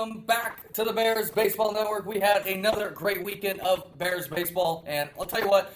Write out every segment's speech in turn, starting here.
Welcome back to the Bears Baseball Network. We had another great weekend of Bears baseball, and I'll tell you what,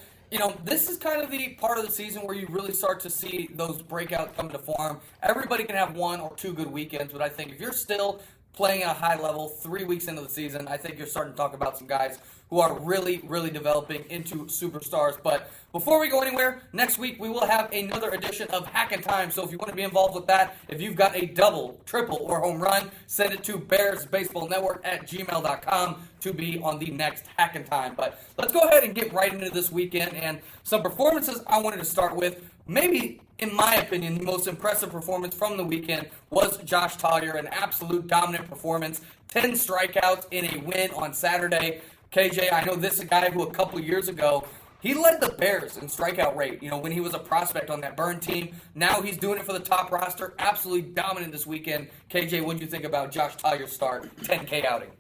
this is kind of the part of the season where you really start to see those breakouts come to form. Everybody can have one or two good weekends, but I think if you're still playing at a high level 3 weeks into the season, I think you're starting to talk about some guys who are really, really developing into superstars. But before we go anywhere, next week we will have another edition of Hackin' Time. So if you want to be involved with that, if you've got a double, triple, or home run, send it to bearsbaseballnetwork@gmail.com to be on the next Hackin' Time. But let's go ahead and get right into this weekend and some performances I wanted to start with. Maybe, in my opinion, the most impressive performance from the weekend was Josh Collier, an absolute dominant performance, 10 strikeouts in a win on Saturday. KJ, I know this is a guy who a couple years ago, he led the Bears in strikeout rate, when he was a prospect on that Burn team. Now he's doing it for the top roster, absolutely dominant this weekend. KJ, what do you think about Josh Collier's start, 10K outing?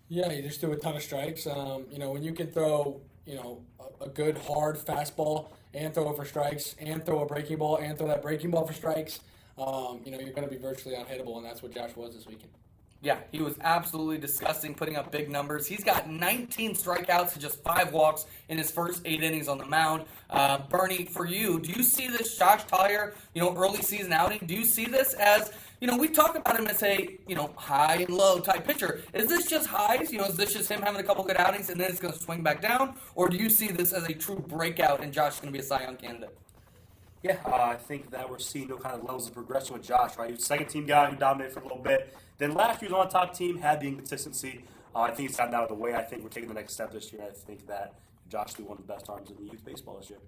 Yeah, he just threw a ton of strikes. When you can throw, a good hard fastball and throw it for strikes and throw a breaking ball and throw that breaking ball for strikes, you're going to be virtually unhittable, and that's what Josh was this weekend. Yeah, he was absolutely disgusting, putting up big numbers. He's got 19 strikeouts and just 5 walks in his first 8 innings on the mound. Bernie, for you, do you see this Josh Collier, early season outing? Do you see this as, we talk about him as a, high and low type pitcher. Is this just highs? Is this just him having a couple good outings and then it's going to swing back down? Or do you see this as a true breakout and Josh is going to be a Cy Young candidate? Yeah, I think that we're seeing no kind of levels of progression with Josh, right? He was a second-team guy who dominated for a little bit. Then last year he was on a top team, had the inconsistency. I think he's gotten out of the way. I think we're taking the next step this year. I think that Josh will be one of the best arms in the youth baseball this year.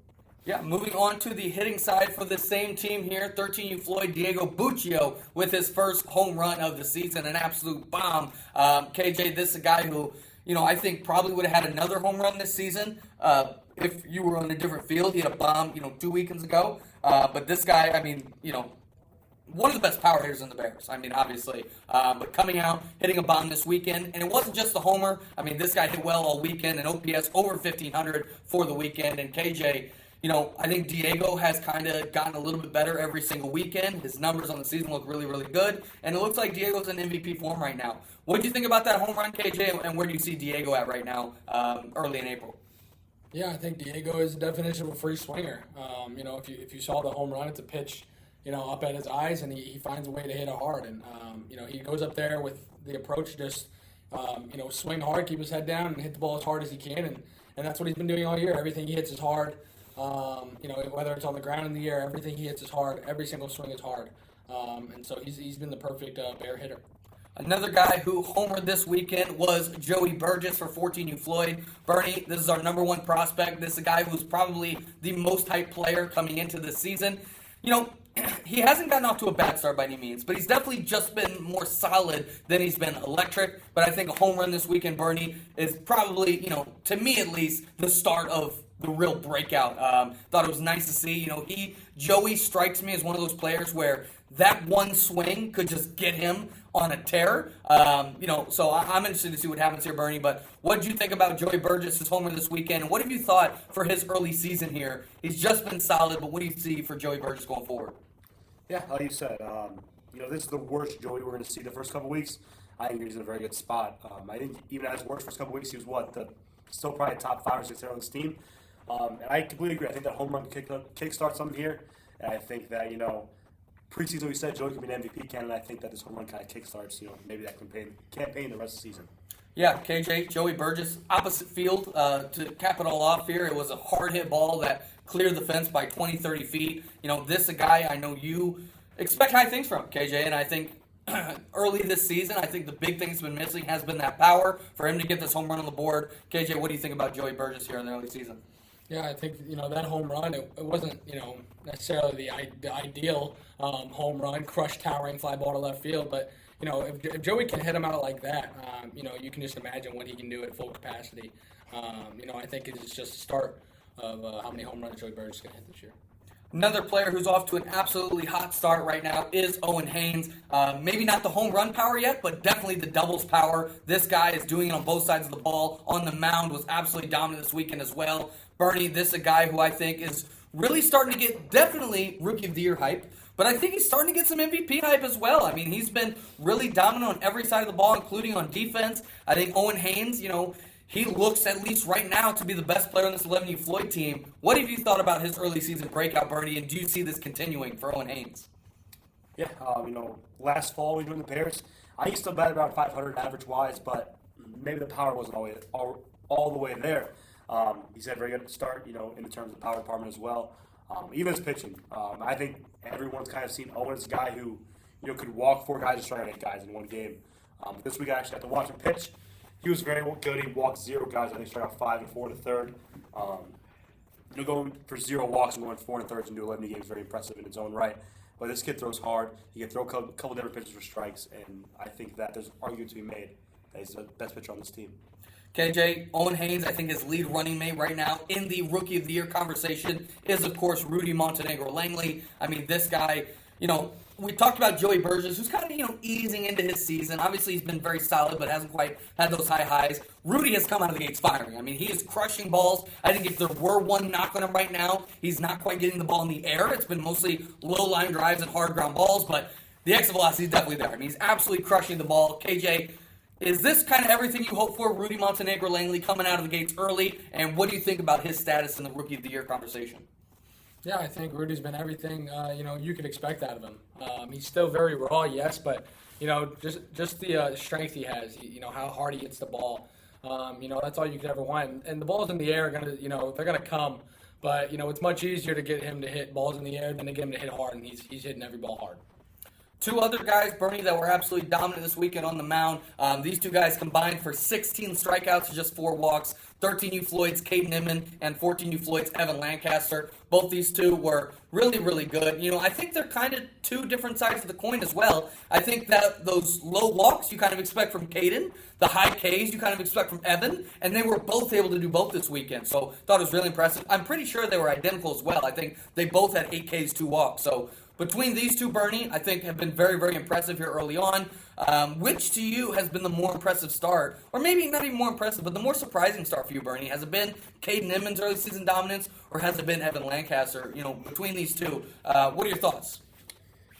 Yeah, moving on to the hitting side for the same team here, 13U Floyd, Diego Buccio with his first home run of the season, an absolute bomb. KJ, this is a guy who, I think probably would have had another home run this season if you were on a different field. He had a bomb, 2 weekends ago. But this guy, one of the best power hitters in the Bears. Obviously. But coming out, hitting a bomb this weekend. And it wasn't just the homer. This guy hit well all weekend. And OPS over 1,500 for the weekend. And KJ, I think Diego has kind of gotten a little bit better every single weekend. His numbers on the season look really, really good. And it looks like Diego's in MVP form right now. What do you think about that home run, KJ? And where do you see Diego at right now early in April? Yeah, I think Diego is the definition of a free swinger. If you saw the home run, it's a pitch, up at his eyes, and he finds a way to hit it hard. And, he goes up there with the approach, just, swing hard, keep his head down, and hit the ball as hard as he can. And that's what he's been doing all year. Everything he hits is hard. Whether it's on the ground in the air, everything he hits is hard. Every single swing is hard. And so he's been the perfect Bear hitter. Another guy who homered this weekend was Joey Burgess for 14U Floyd. Bernie, this is our number one prospect. This is a guy who's probably the most hyped player coming into this season. He hasn't gotten off to a bad start by any means, but he's definitely just been more solid than he's been electric. But I think a home run this weekend, Bernie, is probably, to me at least, the start of the real breakout. Thought it was nice to see. Joey strikes me as one of those players where that one swing could just get him on a tear. So I'm interested to see what happens here, Bernie. But what did you think about Joey Burgess' homer this weekend? And what have you thought for his early season here? He's just been solid, but what do you see for Joey Burgess going forward? Yeah, like you said, this is the worst Joey we're going to see the first couple weeks. I think he's in a very good spot. I think even at his worst first couple weeks, he was still probably top 5 or 6 hitter on this team. And I completely agree. I think that home run kickstart something here. And I think that, preseason we said Joey could be an MVP candidate. I think that this home run kind of kickstarts, maybe that campaign the rest of the season. Yeah, KJ, Joey Burgess, opposite field to cap it all off here. It was a hard hit ball that cleared the fence by 20, 30 feet. This is a guy I know you expect high things from, KJ, and I think early this season, I think the big thing that's been missing has been that power for him to get this home run on the board. KJ, what do you think about Joey Burgess here in the early season? Yeah, I think, that home run, it wasn't, necessarily the ideal home run, crushed towering fly ball to left field, but, if Joey can hit him out like that, you can just imagine what he can do at full capacity. I think it's just the start of how many home runs Joey Burgess can hit this year. Another player who's off to an absolutely hot start right now is Owen Haynes. Maybe not the home run power yet, but definitely the doubles power. This guy is doing it on both sides of the ball. On the mound, was absolutely dominant this weekend as well. Bernie, this is a guy who I think is really starting to get definitely Rookie of the Year hype, but I think he's starting to get some MVP hype as well. I mean, he's been really dominant on every side of the ball, including on defense. I think Owen Haynes, he looks, at least right now, to be the best player on this 11U Floyd team. What have you thought about his early season breakout, Bernie, and do you see this continuing for Owen Haynes? Yeah, last fall when we joined the Bears, I used to bet around 500 average-wise, but maybe the power wasn't all the way there. He's had a very good start, in the terms of the power department as well. Even his pitching. I think everyone's kind of seen Owen as a guy who, could walk 4 guys and strike out 8 guys in one game. This week I actually had to watch him pitch. He was very good. He walked 0 guys. I think struck out 5 and 4 to third. Going for 0 walks and going 4 and thirds into 11 games is very impressive in its own right. But this kid throws hard. He can throw a couple different pitches for strikes, and I think that there's an argument to be made that he's the best pitcher on this team. KJ, Owen Haynes, I think his lead running mate right now in the Rookie of the Year conversation is, of course, Rudy Montenegro Langley. I mean, this guy, we talked about Joey Burgess, who's kind of, easing into his season. Obviously, he's been very solid, but hasn't quite had those high highs. Rudy has come out of the gates firing. I mean, he is crushing balls. I think if there were one knock on him right now, he's not quite getting the ball in the air. It's been mostly low line drives and hard ground balls, but the exit velocity is definitely there. I mean, he's absolutely crushing the ball. KJ, is this kind of everything you hope for, Rudy Montenegro Langley coming out of the gates early? And what do you think about his status in the Rookie of the Year conversation? Yeah, I think Rudy's been everything you could expect out of him. He's still very raw, yes, but just the strength he has. How hard he hits the ball. That's all you could ever want. And the balls in the air are they're gonna come, but it's much easier to get him to hit balls in the air than to get him to hit hard, and he's hitting every ball hard. 2 other guys, Bernie, that were absolutely dominant this weekend on the mound. These 2 guys combined for 16 strikeouts and just 4 walks. 13U Floyd's Caden Inman and 14U Floyd's Evan Lancaster. Both these 2 were really, really good. I think they're kind of 2 different sides of the coin as well. I think that those low walks you kind of expect from Caden, the high Ks you kind of expect from Evan, and they were both able to do both this weekend. So thought it was really impressive. I'm pretty sure they were identical as well. I think they both had 8 Ks, 2 walks. So between these 2, Bernie, I think have been very, very impressive here early on. Which to you has been the more impressive start? Or maybe not even more impressive, but the more surprising start for you, Bernie? Has it been Caden Inman's early season dominance, or has it been Evan Lancaster? Between these 2, what are your thoughts?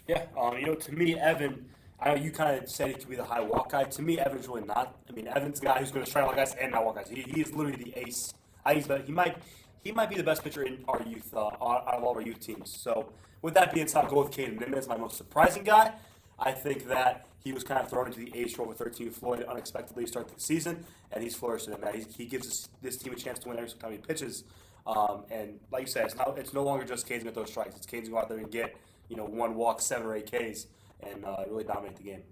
Yeah, to me, Evan, I know you kind of said he could be the high walk guy. To me, Evan's really not. I mean, Evan's the guy who's going to strike out guys and not walk guys. He is literally the ace. He might be the best pitcher in our youth, out of all of our youth teams. So, with that being said, I'll go with Caden Inman as my most surprising guy. I think that he was kind of thrown into the ace role with 13U Floyd unexpectedly to start the season, and he's flourishing in that. He gives this team a chance to win every time he pitches. And like you said, it's no longer just Caden at those strikes. It's Caden to go out there and get 1 walk, 7 or 8 Ks, and really dominate the game.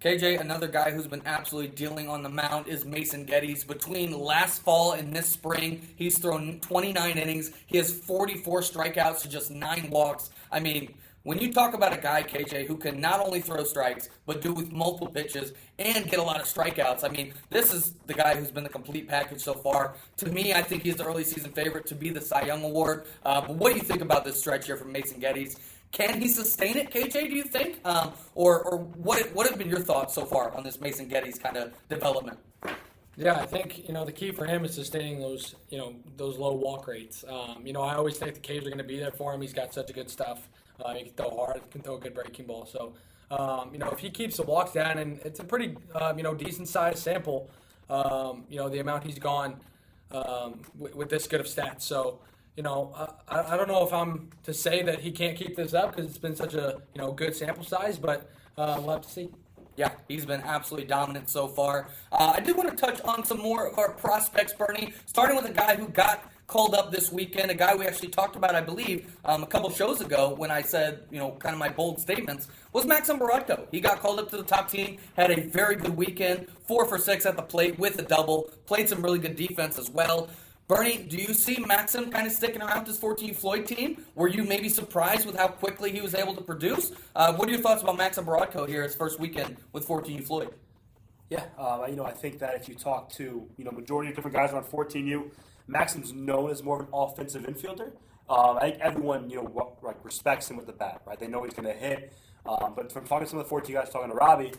KJ, another guy who's been absolutely dealing on the mound is Mason Geddes. Between last fall and this spring, he's thrown 29 innings. He has 44 strikeouts to just 9 walks. I mean, when you talk about a guy, KJ, who can not only throw strikes, but do it with multiple pitches and get a lot of strikeouts, I mean, this is the guy who's been the complete package so far. To me, I think he's the early season favorite to be the Cy Young Award. But what do you think about this stretch here from Mason Geddes? Can he sustain it, KJ, do you think? Or what have been your thoughts so far on this Mason Geddes kind of development? Yeah, I think, the key for him is sustaining those low walk rates. I always think the K's are going to be there for him. He's got such a good stuff. He can throw hard, can throw a good breaking ball. So, if he keeps the walks down, and it's a pretty, decent-sized sample, the amount he's gone with this good of stats. So, I don't know if I'm to say that he can't keep this up because it's been such a, good sample size, but we'll have to see. Yeah, he's been absolutely dominant so far. I do want to touch on some more of our prospects, Bernie, starting with a guy who got called up this weekend, a guy we actually talked about, I believe, a couple shows ago when I said, kind of my bold statements, was Maxim Baratko. He got called up to the top team, had a very good weekend, 4 for 6 at the plate with a double, played some really good defense as well. Bernie, do you see Maxim kind of sticking around this 14 Floyd team? Were you maybe surprised with how quickly he was able to produce? What are your thoughts about Maxim Baratko here his first weekend with 14 Floyd? Yeah, I think that if you talk to, majority of different guys around 14U, Maxim's known as more of an offensive infielder. I think everyone, respects him with the bat, right? They know he's going to hit. But from talking to some of the 14 guys, talking to Robbie,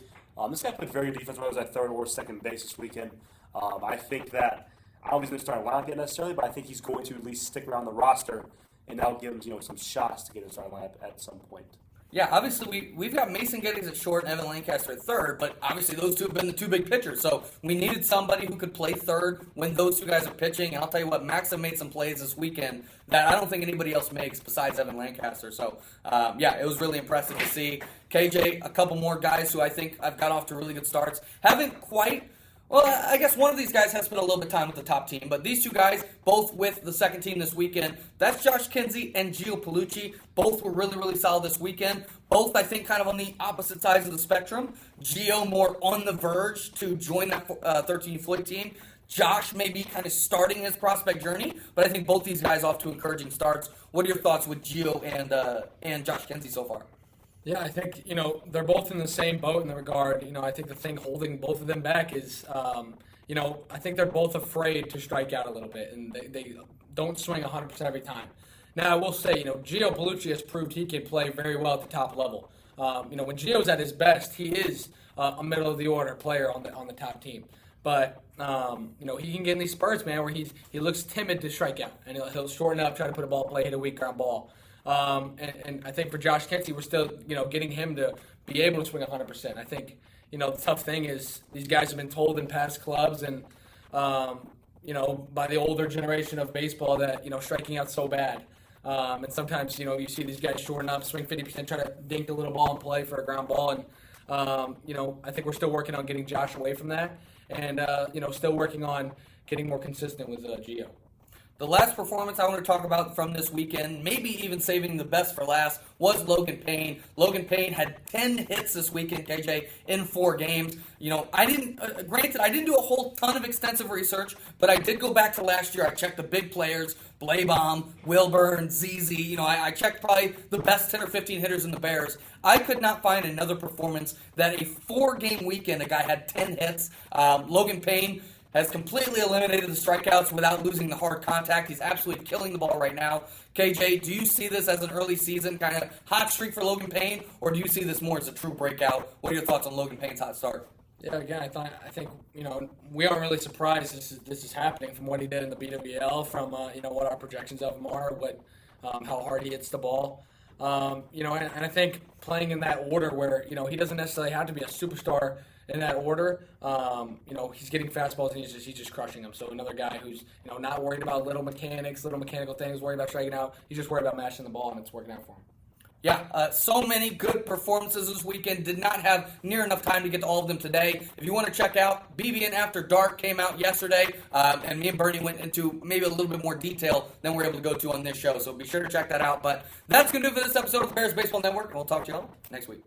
this guy played very good defense when he was at third or second base this weekend. I think that I don't think he's going to start lineup yet necessarily, but I think he's going to at least stick around the roster, and that'll give him, some shots to get in the starting lineup at some point. Yeah, obviously we've got Mason Geddes at short and Evan Lancaster at third, but obviously those two have been the two big pitchers. So we needed somebody who could play third when those two guys are pitching. And I'll tell you what, Max have made some plays this weekend that I don't think anybody else makes besides Evan Lancaster. So yeah, it was really impressive to see. KJ, a couple more guys who I think I've got off to really good starts. Haven't quite. Well, I guess one of these guys has spent a little bit of time with the top team, but these two guys, both with the second team this weekend, that's Josh Kinsey and Gio Palucci. Both were really, really solid this weekend. Both, I think, kind of on the opposite sides of the spectrum. Gio more on the verge to join that 13 Floyd team. Josh may be kind of starting his prospect journey, but I think both these guys off to encouraging starts. What are your thoughts with Gio and Josh Kinsey so far? Yeah, I think, they're both in the same boat in the regard. I think the thing holding both of them back is, I think they're both afraid to strike out a little bit, and they don't swing 100% every time. Now, I will say, Gio Palucci has proved he can play very well at the top level. When Gio's at his best, he is a middle-of-the-order player on the top team. But, he can get in these spurts, man, where he looks timid to strike out, and he'll shorten up, try to put a ball play, hit a weak ground ball. And I think for Josh Kinsey, we're still, getting him to be able to swing 100%. I think, the tough thing is these guys have been told in past clubs and, by the older generation of baseball that, striking out's so bad. And sometimes, you see these guys shorten up, swing 50%, try to dink a little ball and play for a ground ball. And, I think we're still working on getting Josh away from that and, still working on getting more consistent with Gio. The last performance I want to talk about from this weekend, maybe even saving the best for last, was Logan Payne. Logan Payne had 10 hits this weekend, KJ, in 4 games. I didn't do a whole ton of extensive research, but I did go back to last year. I checked the big players, Blaybomb, Wilburn, ZZ. I checked probably the best 10 or 15 hitters in the Bears. I could not find another performance that a 4-game weekend, a guy had 10 hits. Logan Payne has completely eliminated the strikeouts without losing the hard contact. He's absolutely killing the ball right now. KJ, do you see this as an early season kind of hot streak for Logan Payne, or do you see this more as a true breakout? What are your thoughts on Logan Payne's hot start? Yeah, again, I think we aren't really surprised this is happening from what he did in the BWL, from what our projections of him are, how hard he hits the ball. And I think playing in that order where he doesn't necessarily have to be a superstar in that order, he's getting fastballs and he's just crushing them. So another guy who's not worried about little mechanical things, worried about striking out. He's just worried about mashing the ball, and it's working out for him. Yeah, so many good performances this weekend. Did not have near enough time to get to all of them today. If you want to check out, BBN After Dark came out yesterday, and me and Bernie went into maybe a little bit more detail than we're able to go to on this show. So be sure to check that out. But that's going to do it for this episode of the Bears Baseball Network, and we'll talk to you all next week.